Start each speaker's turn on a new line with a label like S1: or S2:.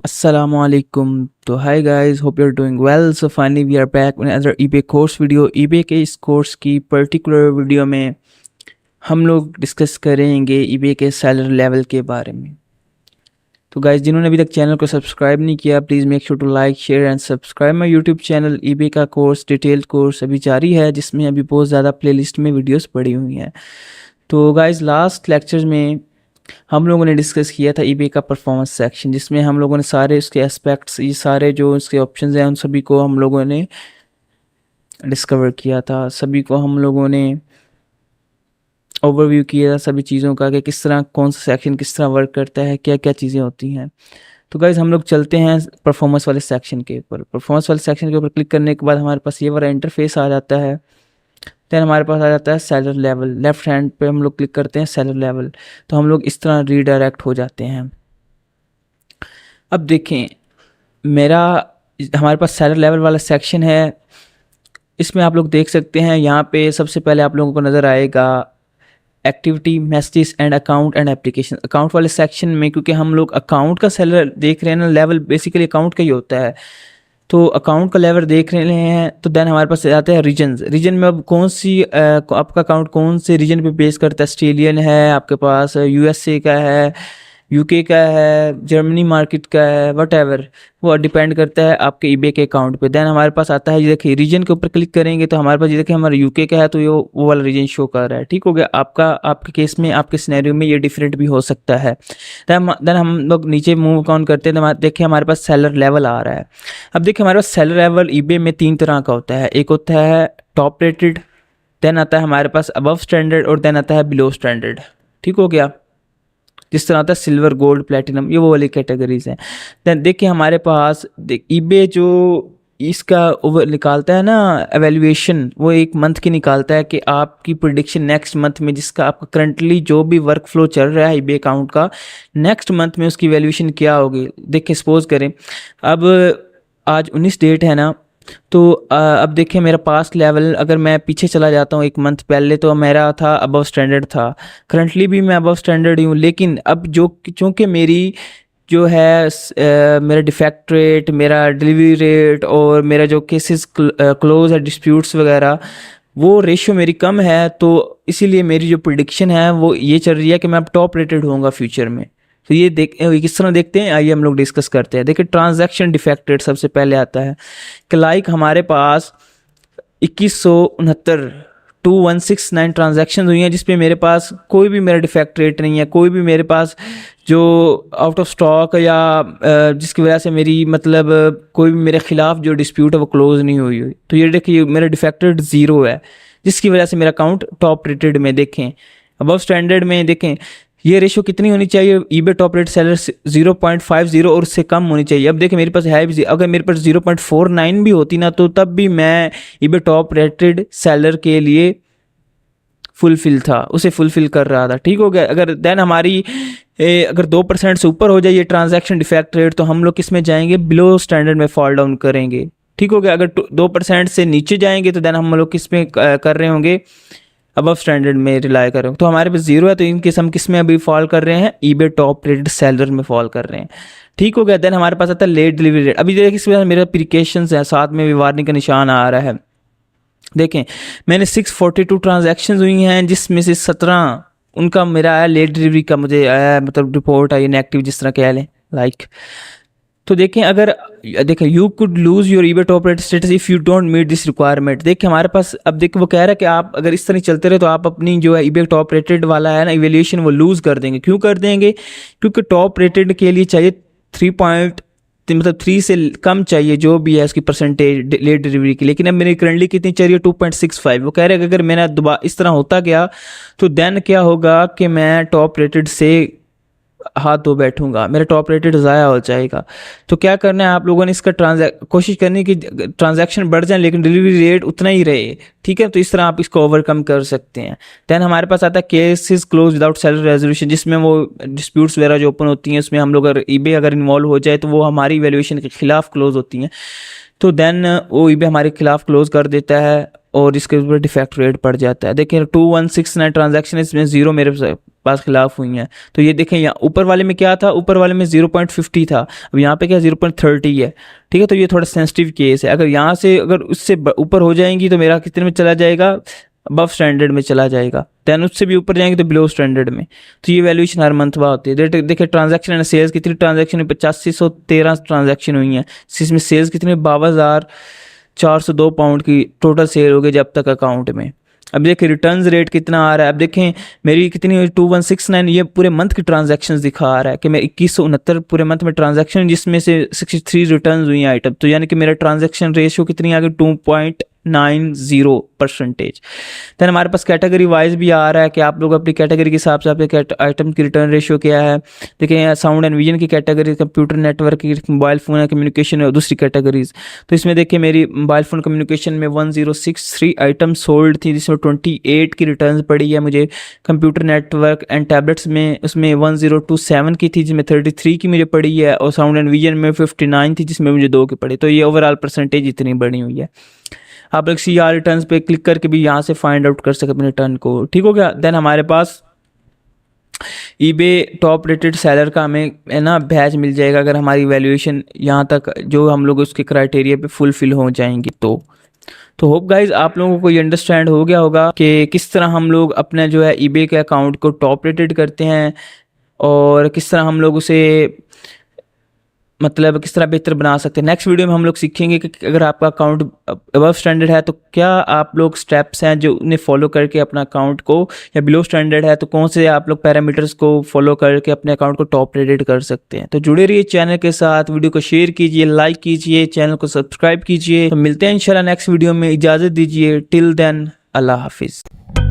S1: Assalamualaikum. तो hi guys, hope you are doing well. So finally we are back with another eBay course video. EBay के इस course की particular video में हम लोग discuss करेंगे ईबे के सेलर लेवल के बारे में. तो गाइस, जिन्होंने अभी तक चैनल को सब्सक्राइब नहीं किया, please make sure to like, share and subscribe my YouTube channel. EBay का कोर्स, डिटेल्ड कोर्स अभी जारी है, जिसमें अभी बहुत ज़्यादा प्लेलिस्ट में वीडियोस पड़ी हुई हैं. तो गाइस, लास्ट लेक्चर में हम लोगों ने डिस्कस किया था ईबे का परफॉर्मेंस सेक्शन, जिसमें हम लोगों ने सारे उसके एस्पेक्ट्स, ये सारे जो उसके ऑप्शंस हैं, उन सभी को हम लोगों ने डिस्कवर किया था. सभी को हम लोगों ने ओवरव्यू किया था सभी चीज़ों का, कि किस तरह कौन सा सेक्शन किस तरह वर्क करता है, क्या क्या चीज़ें होती हैं. तो गाइज, हम लोग चलते हैं परफॉर्मेंस वाले सेक्शन के ऊपर. परफॉर्मेंस वाले सेक्शन के ऊपर क्लिक करने के बाद हमारे पास ये वाला इंटरफेस आ जाता है. देन हमारे पास आ जाता है सेलर लेवल. लेफ्ट हैंड पे हम लोग क्लिक करते हैं सेलर लेवल, तो हम लोग इस तरह रीडायरेक्ट हो जाते हैं. अब देखें, मेरा हमारे पास सेलर लेवल वाला सेक्शन है. इसमें आप लोग देख सकते हैं, यहाँ पे सबसे पहले आप लोगों को नज़र आएगा activity, messages and account and application. Account वाले सेक्शन में, क्योंकि हम लोग अकाउंट का सेलर देख रहे हैं ना, लेवल बेसिकली अकाउंट का ही होता है, तो अकाउंट का लेवल देख रहे हैं. तो देन हमारे पास आते हैं रीजन. रीजन में अब कौन सी आपका अकाउंट कौन से रीजन पे बेस करता है. ऑस्ट्रेलियन है, आपके पास यूएसए का है, यूके का है, जर्मनी मार्केट का है, वट एवर, वो डिपेंड करता है आपके ईबे के अकाउंट पे. देन हमारे पास आता है, ये देखिए रीजन के ऊपर क्लिक करेंगे तो हमारे पास ये देखिए हमारा यूके का है, तो ये वो वाला रीजन शो कर रहा है. ठीक हो गया. आपके केस में, आपके सिनेरियो में ये डिफरेंट भी हो सकता है. देन हम लोग नीचे मूव ऑन करते हैं, तो देखिए हमारे पास सेलर लेवल आ रहा है. अब देखिए हमारे पास सेलर लेवल ईबे में 3 तरह का होता है. एक होता है टॉप रेटेड, देन आता है हमारे पास अबव स्टैंडर्ड, और देन आता है बिलो स्टैंडर्ड. ठीक हो गया. जिस तरह आता है सिल्वर, गोल्ड, प्लेटिनम, ये वो वाली कैटेगरीज हैं. देन देखिए हमारे पास ईबे जो इसका ओवर निकालता है ना, एवेल्यूएशन, वो एक मंथ की निकालता है कि आपकी प्रिडिक्शन नेक्स्ट मंथ में, जिसका आपका करंटली जो भी वर्क फ्लो चल रहा है ईबे अकाउंट का, नेक्स्ट मंथ में उसकी वैल्यूएशन क्या होगी. देखिए सपोज करें, अब आज 19 डेट है ना, तो अब देखिए मेरा पास्ट लेवल, अगर मैं पीछे चला जाता हूँ एक मंथ पहले, तो मेरा था अबव स्टैंडर्ड था. करंटली भी मैं अबव स्टैंडर्ड ही हूँ, लेकिन अब जो चूँकि मेरी जो है मेरा डिफेक्ट रेट, मेरा डिलीवरी रेट, और मेरा जो केसेस क्लोज है, डिस्प्यूट्स वगैरह, वो रेशियो मेरी कम है. तो इसीलिए मेरी जो प्रिडिक्शन है वो ये चल रही है कि मैं अब टॉप रेटेड होऊंगा फ्यूचर में. तो ये किस तरह देखते हैं, आइए हम लोग डिस्कस करते हैं. देखिए ट्रांजैक्शन डिफेक्ट रेट सबसे पहले आता है कि लाइक हमारे पास 2169 2169 ट्रांजैक्शन हुई हैं, जिसपे मेरे पास कोई भी मेरा डिफेक्ट रेट नहीं है, कोई भी मेरे पास जो आउट ऑफ स्टॉक या जिसकी वजह से मेरी मतलब कोई भी मेरे खिलाफ जो डिस्प्यूट है वो क्लोज नहीं हुई. तो ये देखिए मेरा डिफेक्ट रेट 0 है, जिसकी वजह से मेरा अकाउंट टॉप रेटेड में. देखें अबव स्टैंडर्ड में, देखें ये रेशो कितनी होनी चाहिए, ईबे टॉप रेट सेलर 0.50 और उससे कम होनी चाहिए. अब देखिए मेरे पास है भी, अगर मेरे पास 0.49 भी होती ना, तो तब भी मैं ईबे टॉप रेटेड सेलर के लिए फुलफिल था, उसे फुलफिल कर रहा था. ठीक हो गया. अगर देन हमारी अगर 2% से ऊपर हो जाए ये ट्रांजैक्शन डिफेक्ट रेट, तो हम लोग किस में जाएंगे, बिलो स्टैंडर्ड में फॉल डाउन करेंगे. ठीक हो गया. अगर 2% से नीचे जाएंगे तो देन हम लोग किस में कर रहे होंगे, अबव स्टैंडर्ड में रिलाई कर रहे हो. तो हमारे पास 0 है, तो इन केस हम किस में अभी फॉल कर रहे हैं, ईबे टॉप रेटेड सेलर में फॉल कर रहे हैं. ठीक हो गया. देन हमारे पास आता है लेट डिलीवरी रेट. अभी देखिए इसमें मेरा प्रिकॉशंस है, साथ में भी वार्निंग का निशान आ रहा है. देखें मैंने 642 ट्रांजैक्शन हुई हैं, जिसमें से 17 उनका मेरा आया लेट डिलीवरी का, मुझे आया मतलब रिपोर्ट आई नेगेटिव, जिस तरह कह लें लाइक. तो देखें अगर देखें you could lose your eBay top rated status if you don't meet this requirement. देखिए हमारे पास अब देखिए वो कह रहा है कि आप अगर इस तरह चलते रहे तो आप अपनी जो है ईबे टॉप रेटेड वाला है ना इवेल्यूएशन, वो लूज़ कर देंगे. क्यों कर देंगे, क्योंकि टॉप रेटेड के लिए चाहिए 3 से कम चाहिए जो भी है उसकी परसेंटेज लेट डिलीवरी की. लेकिन अब मेरी करंटली कितनी चाहिए, 2.65. वो कह रहे हैं कि अगर मेरा दोबारा इस तरह होता गया तो देन क्या होगा कि मैं टॉप रेटेड से हाथ धो बैठूंगा, मेरा टॉप रेटेड ज़ाया हो जाएगा. तो क्या करना है आप लोगों ने, इसका कोशिश करनी कि ट्रांजैक्शन बढ़ जाए लेकिन डिलीवरी रेट उतना ही रहे. ठीक है. तो इस तरह आप इसको ओवरकम कर सकते हैं. देन हमारे पास आता है cases close without seller resolution, जिसमें वो डिस्प्यूट्स वगैरह जो ओपन होती हैं, उसमें हम लोग अगर ईबे अगर इन्वॉल्व हो जाए तो वो हमारी वैल्यूएशन के खिलाफ क्लोज होती हैं. तो देन वो ईबे हमारे खिलाफ क्लोज कर देता है और इसके ऊपर डिफेक्ट रेट पड़ जाता है. देखिए 2169 ट्रांजैक्शन, इसमें 0 मेरे पास खिलाफ हुई हैं। तो ये देखें यहाँ ऊपर वाले में क्या था, ऊपर वाले में 0.50 था, अब यहाँ पे क्या 0.30 है, ठीक है। तो ये थोड़ा सेंसिटिव केस है, अगर यहाँ से अगर उससे ऊपर हो जाएंगी तो मेरा कितने में चला जाएगा, अबव स्टैंडर्ड में चला जाएगा, दैन उससे भी ऊपर जाएंगे तो बिलो स्टैंडर्ड में। तो ये वैल्यूएशन हर मंथ होती है। देखिए ट्रांजैक्शन एंड सेल्स कितनी ट्रांजैक्शन 8513 ट्रांजैक्शन हुई हैं, इसमें सेल्स कितने 52,402 पाउंड की टोटल सेल हो गई जब तक अकाउंट में। अब देखिए रिटर्न्स रेट कितना आ रहा है, अब देखें मेरी कितनी 2169, ये पूरे मंथ की ट्रांजैक्शंस दिखा रहा है कि मैं 2169 पूरे मंथ में ट्रांजैक्शन, जिसमें से 63 रिटर्न्स हुई हैं आइटम। तो यानी कि मेरा ट्रांजैक्शन रेशियो कितनी आ गई 2.90%। दैन हमारे पास कैटेगरी वाइज भी आ रहा है कि आप लोग अपनी कैटेगरी के हिसाब से आपके आइटम की रिटर्न रेशियो क्या है। देखिए साउंड एंड विजन की कैटेगरी, कंप्यूटर नेटवर्क की, मोबाइल फ़ोन कम्युनिकेशन और दूसरी कैटेगरीज। तो इसमें देखिए मेरी मोबाइल फ़ोन कम्युनिकेशन में 1063 आइटम सोल्ड थी, जिसमें 28 की रिटर्न पड़ी है मुझे। कंप्यूटर नेटवर्क एंड टैबलेट्स में उसमें 1027 की थी, जिसमें 33 की मुझे पड़ी है, और साउंड एंड विजन में 59 थी, जिसमें मुझे 2 की पड़ी। तो ये ओवरऑल परसेंटेज इतनी बड़ी हुई है। आप लोग CR रिटर्न्स पे क्लिक करके भी यहाँ से फाइंड आउट कर सकते अपने रिटर्न को, ठीक हो गया। देन हमारे पास eBay टॉप रेटेड सेलर का हमें है ना बैच मिल जाएगा, अगर हमारी वैल्यूएशन यहाँ तक जो हम लोग उसके क्राइटेरिया पे फुलफिल हो जाएंगी। तो होप गाइज आप लोगों को ये अंडरस्टैंड हो गया होगा कि किस तरह हम लोग अपने जो है eBay के अकाउंट को टॉप रेटेड करते हैं, और किस तरह हम लोग उसे मतलब किस तरह बेहतर बना सकते हैं। नेक्स्ट वीडियो में हम लोग सीखेंगे कि अगर आपका अकाउंट अबव स्टैंडर्ड है तो क्या आप लोग स्टेप्स हैं जो उन्हें फॉलो करके अपना अकाउंट को, या बिलो स्टैंडर्ड है तो कौन से आप लोग पैरामीटर्स को फॉलो करके अपने अकाउंट को टॉप रेटेड कर सकते हैं। तो जुड़े रहिए चैनल के साथ, वीडियो को शेयर कीजिए, लाइक कीजिए, चैनल को सब्सक्राइब कीजिए। तो मिलते हैं इंशाल्लाह नेक्स्ट वीडियो में, इजाज़त दीजिए। टिल देन अल्लाह हाफिज़।